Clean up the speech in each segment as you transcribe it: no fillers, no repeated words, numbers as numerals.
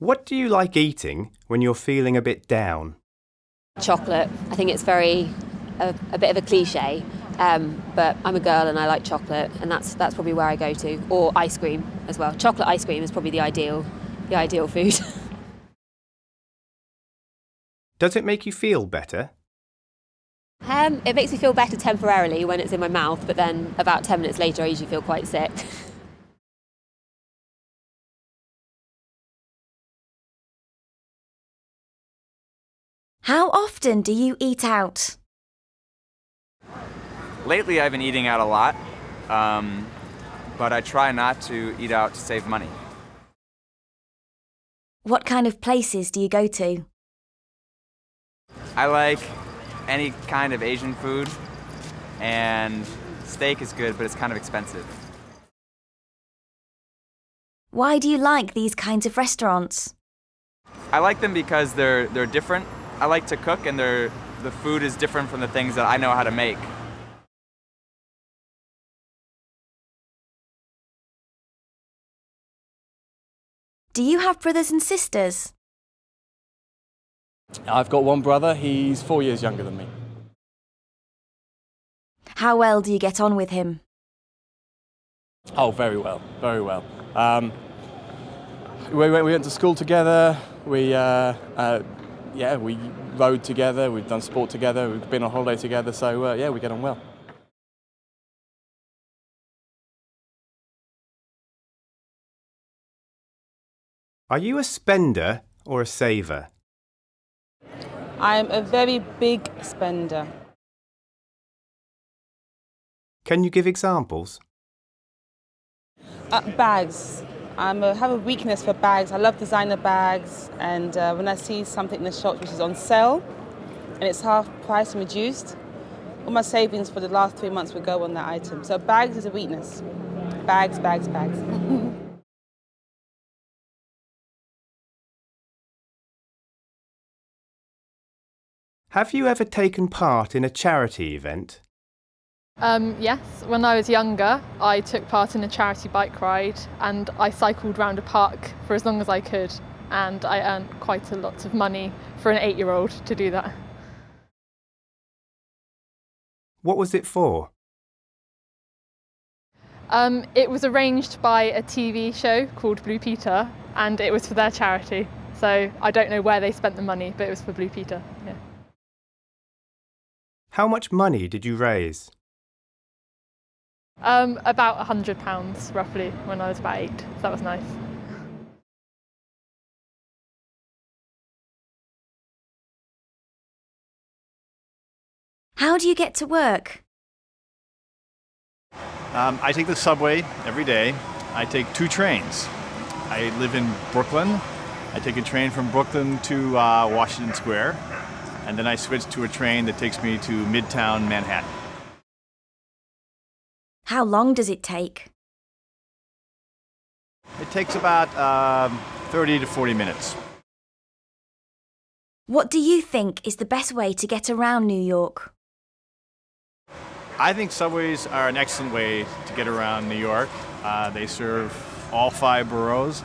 What do you like eating when you're feeling a bit down? Chocolate. I think it's a bit of a cliche, but I'm a girl and I like chocolate, and that's probably where I go to. Or ice cream as well. Chocolate ice cream is probably the ideal food. Does it make you feel better? It makes me feel better temporarily when it's in my mouth, but then about 10 minutes later I usually feel quite sick. How often do you eat out? Lately I've been eating out a lot, but I try not to eat out to save money. What kind of places do you go to? I like any kind of Asian food, and steak is good, but it's kind of expensive. Why do you like these kinds of restaurants? I like them because they're different. I like to cook, and the food is different from the things that I know how to make. Do you have brothers and sisters? I've got one brother, he's 4 years younger than me. How well do you get on with him? Oh, very well, very well. We went to school together, we rode together, we've done sport together, we've been on holiday together, so we get on well. Are you a spender or a saver? I'm a very big spender. Can you give examples? Bags. I have a weakness for bags. I love designer bags, and when I see something in the shop which is on sale and it's half price and reduced, all my savings for the last 3 months would go on that item. So bags is a weakness. Bags, bags, bags. Have you ever taken part in a charity event? Yes, when I was younger, I took part in a charity bike ride and I cycled round a park for as long as I could, and I earned quite a lot of money for an 8-year-old to do that. What was it for? It was arranged by a TV show called Blue Peter, and it was for their charity. So I don't know where they spent the money, but it was for Blue Peter. Yeah. How much money did you raise? About £100 roughly when I was about 8, so that was nice. How do you get to work? I take the subway every day. I take 2 trains. I live in Brooklyn. I take a train from Brooklyn to Washington Square, and then I switch to a train that takes me to Midtown Manhattan. How long does it take? It takes about 30 to 40 minutes. What do you think is the best way to get around New York? I think subways are an excellent way to get around New York. They serve all 5 boroughs,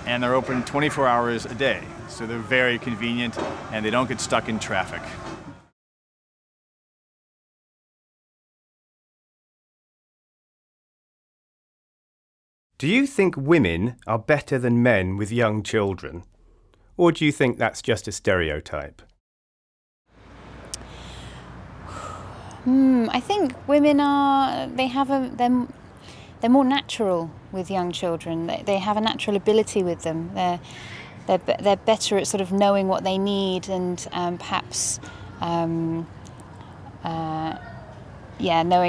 and they're open 24 hours a day. So they're very convenient, and they don't get stuck in traffic. Do you think women are better than men with young children? Or do you think that's just a stereotype? I think women are, they're more natural with young children. They have a natural ability with them. They're better at sort of knowing what they need and perhaps knowing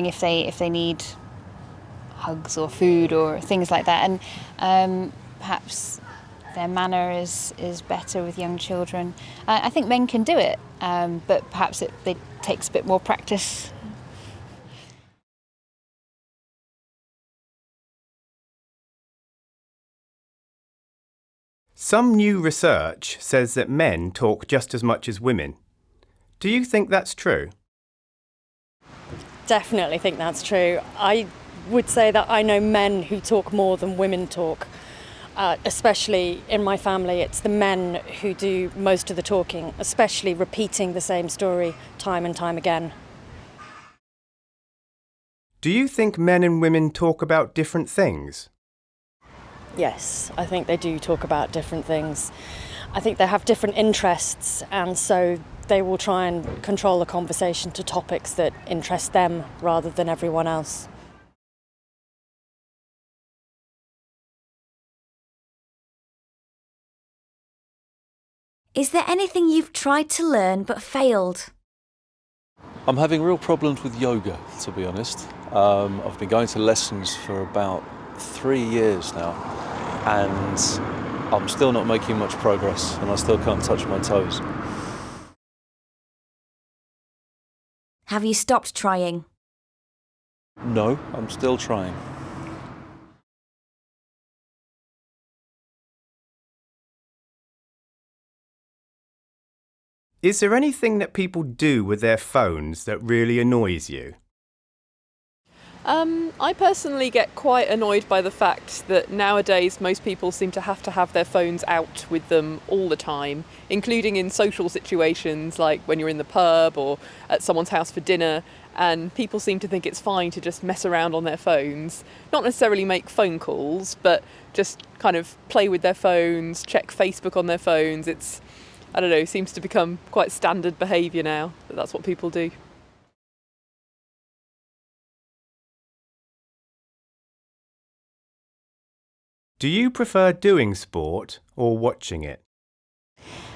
if they need hugs or food or things like that, and perhaps their manner is better with young children. I think men can do it, but perhaps it takes a bit more practice. Some new research says that men talk just as much as women. Do you think that's true? Definitely think that's true. I would say that I know men who talk more than women talk. Especially in my family, it's the men who do most of the talking, especially repeating the same story time and time again. Do you think men and women talk about different things? Yes, I think they do talk about different things. I think they have different interests, and so they will try and control the conversation to topics that interest them rather than everyone else. Is there anything you've tried to learn but failed? I'm having real problems with yoga, to be honest. I've been going to lessons for about 3 years now, and I'm still not making much progress, and I still can't touch my toes. Have you stopped trying? No, I'm still trying. Is there anything that people do with their phones that really annoys you? I personally get quite annoyed by the fact that nowadays most people seem to have their phones out with them all the time, including in social situations like when you're in the pub or at someone's house for dinner, and people seem to think it's fine to just mess around on their phones, not necessarily make phone calls, but just kind of play with their phones, check Facebook on their phones. It's, I don't know, seems to become quite standard behaviour now, that that's what people do. Do you prefer doing sport or watching it?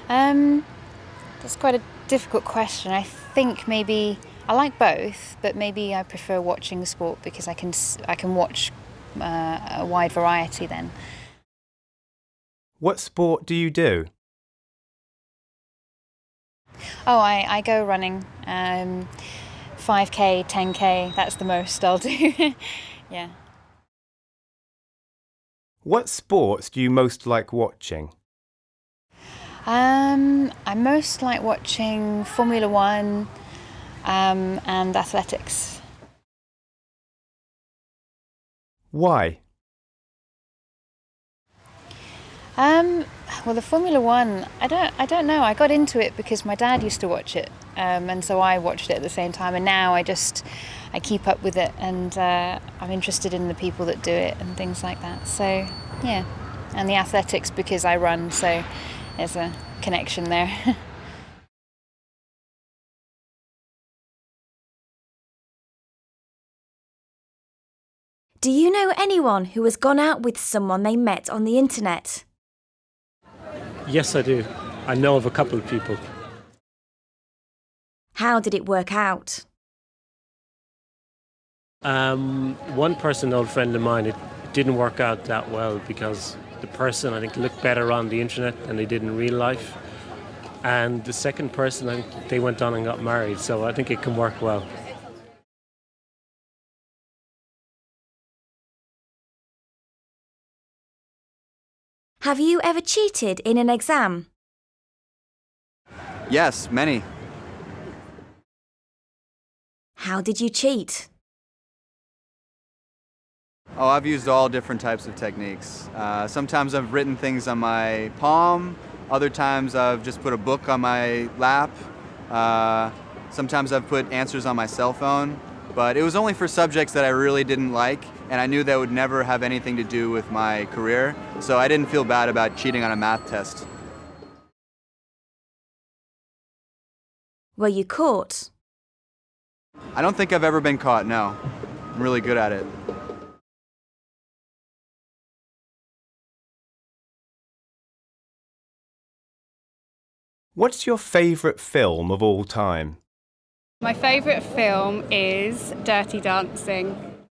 That's quite a difficult question. I think maybe I like both, but maybe I prefer watching sport because I can watch a wide variety then. What sport do you do? Oh, I go running. 5k, 10k, that's the most I'll do. Yeah. What sports do you most like watching? I most like watching Formula One and athletics. Why? Well, the Formula One, I don't know. I got into it because my dad used to watch it, and so I watched it at the same time. And now I keep up with it, and I'm interested in the people that do it and things like that. So yeah, and the athletics because I run, so there's a connection there. Do you know anyone who has gone out with someone they met on the internet? Yes, I do. I know of a couple of people. How did it work out? One person, an old friend of mine, it didn't work out that well because the person, I think, looked better on the internet than they did in real life. And the second person, I think they went on and got married, so I think it can work well. Have you ever cheated in an exam? Yes, many. How did you cheat? Oh, I've used all different types of techniques. Sometimes I've written things on my palm. Other times I've just put a book on my lap. Sometimes I've put answers on my cell phone. But it was only for subjects that I really didn't like, and I knew that would never have anything to do with my career, so I didn't feel bad about cheating on a math test. Were you caught? I don't think I've ever been caught, no. I'm really good at it. What's your favourite film of all time? My favourite film is Dirty Dancing.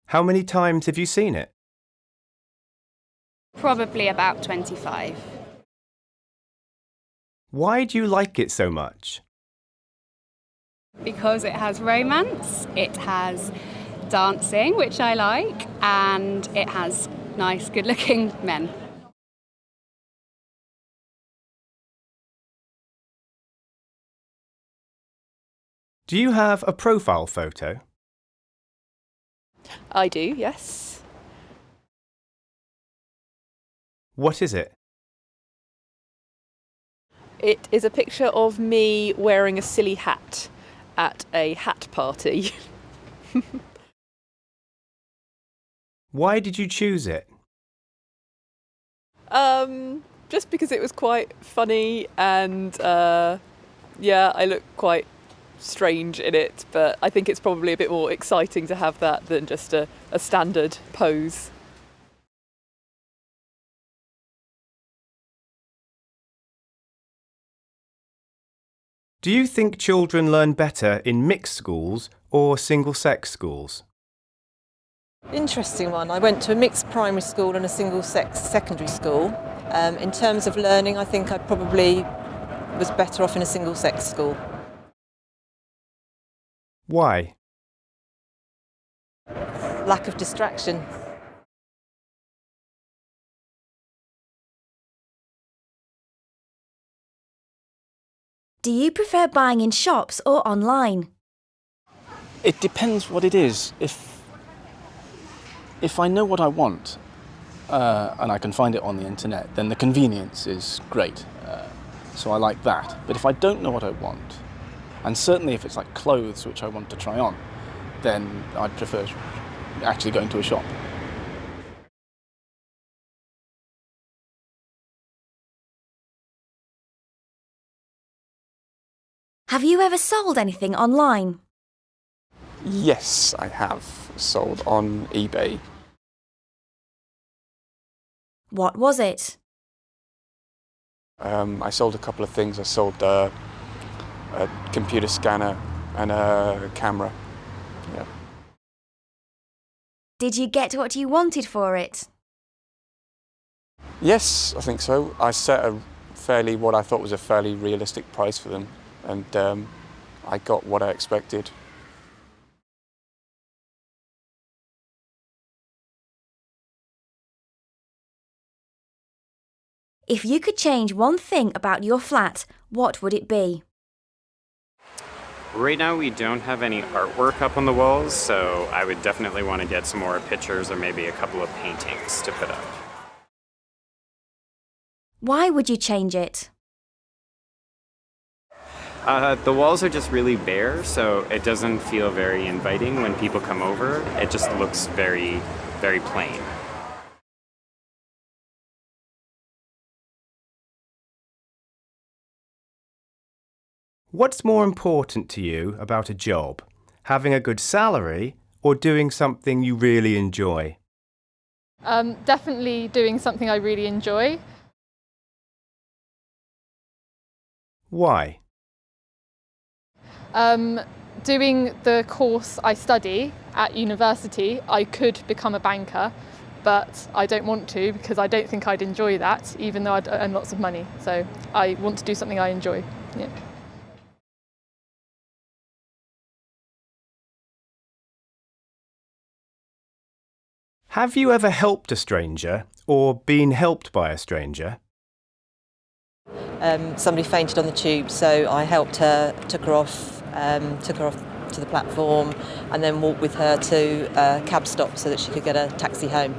How many times have you seen it? Probably about 25. Why do you like it so much? Because it has romance, it has dancing, which I like, and it has nice, good-looking men. Do you have a profile photo? I do, yes. What is it? It is a picture of me wearing a silly hat at a hat party. Why did you choose it? Just because it was quite funny and yeah, I look quite strange in it, but I think it's probably a bit more exciting to have that than just a standard pose. Do you think children learn better in mixed schools or single-sex schools? Interesting one. I went to a mixed primary school and a single-sex secondary school. In terms of learning, I think I probably was better off in a single-sex school. Why? Lack of distraction. Do you prefer buying in shops or online? It depends what it is. If I know what I want and I can find it on the internet, then the convenience is great. So I like that. But if I don't know what I want, and certainly if it's like clothes which I want to try on, then I'd prefer actually going to a shop. Have you ever sold anything online? Yes, I have sold on eBay. What was it? I sold a couple of things. I sold a computer scanner and a camera. Yeah. Did you get what you wanted for it? Yes, I think so. I set what I thought was a fairly realistic price for them, and I got what I expected. If you could change one thing about your flat, what would it be? Right now we don't have any artwork up on the walls, so I would definitely want to get some more pictures or maybe a couple of paintings to put up. Why would you change it? The walls are just really bare, so it doesn't feel very inviting when people come over. It just looks very, very plain. What's more important to you about a job? Having a good salary or doing something you really enjoy? Definitely doing something I really enjoy. Why? Doing the course I study at university, I could become a banker, but I don't want to because I don't think I'd enjoy that, even though I'd earn lots of money. So I want to do something I enjoy. Yeah. Have you ever helped a stranger or been helped by a stranger? Somebody fainted on the tube, so I helped her, took her off to the platform, and then walked with her to a cab stop so that she could get a taxi home.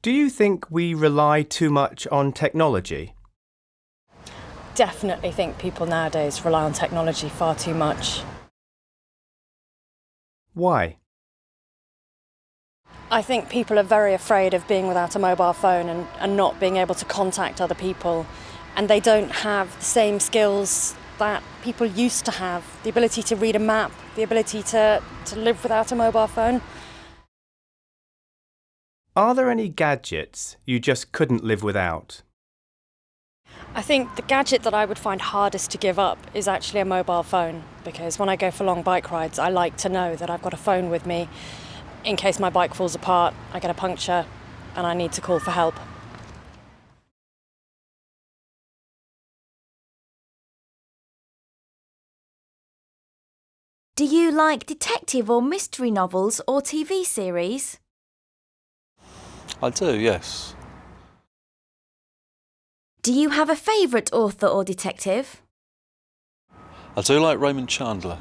Do you think we rely too much on technology? Definitely think people nowadays rely on technology far too much. Why? I think people are very afraid of being without a mobile phone and not being able to contact other people, and they don't have the same skills that people used to have, the ability to read a map, the ability to live without a mobile phone. Are there any gadgets you just couldn't live without? I think the gadget that I would find hardest to give up is actually a mobile phone, because when I go for long bike rides, I like to know that I've got a phone with me in case my bike falls apart, I get a puncture, and I need to call for help. Do you like detective or mystery novels or TV series? I do, yes. Do you have a favourite author or detective? I do like Raymond Chandler.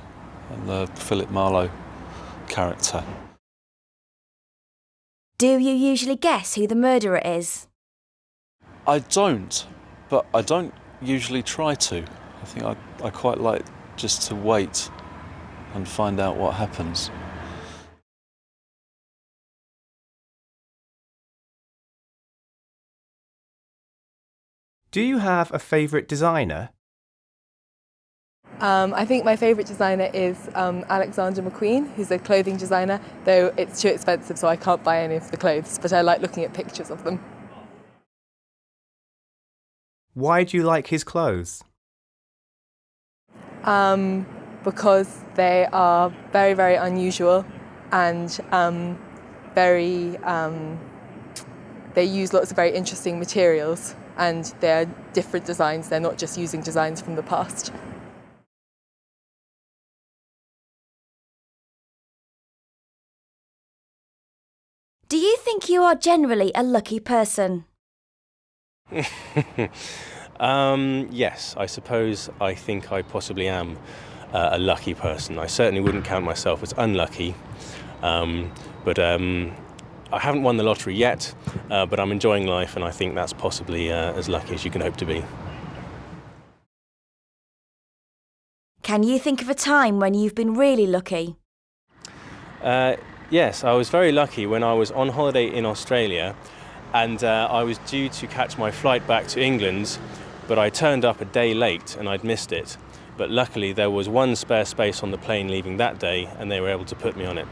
and the Philip Marlowe character. Do you usually guess who the murderer is? I don't, but I don't usually try to. I think I quite like just to wait and find out what happens. Do you have a favourite designer? I think my favourite designer is Alexander McQueen, who's a clothing designer, though it's too expensive so I can't buy any of the clothes, but I like looking at pictures of them. Why do you like his clothes? Because they are very, very unusual and they use lots of very interesting materials, and they're different designs. They're not just using designs from the past. Do you think you are generally a lucky person? Yes, I suppose I think I possibly am a lucky person. I certainly wouldn't count myself as unlucky, but I haven't won the lottery yet, but I'm enjoying life, and I think that's possibly as lucky as you can hope to be. Can you think of a time when you've been really lucky? Yes, I was very lucky when I was on holiday in Australia, and I was due to catch my flight back to England, but I turned up a day late and I'd missed it. But luckily there was one spare space on the plane leaving that day, and they were able to put me on it.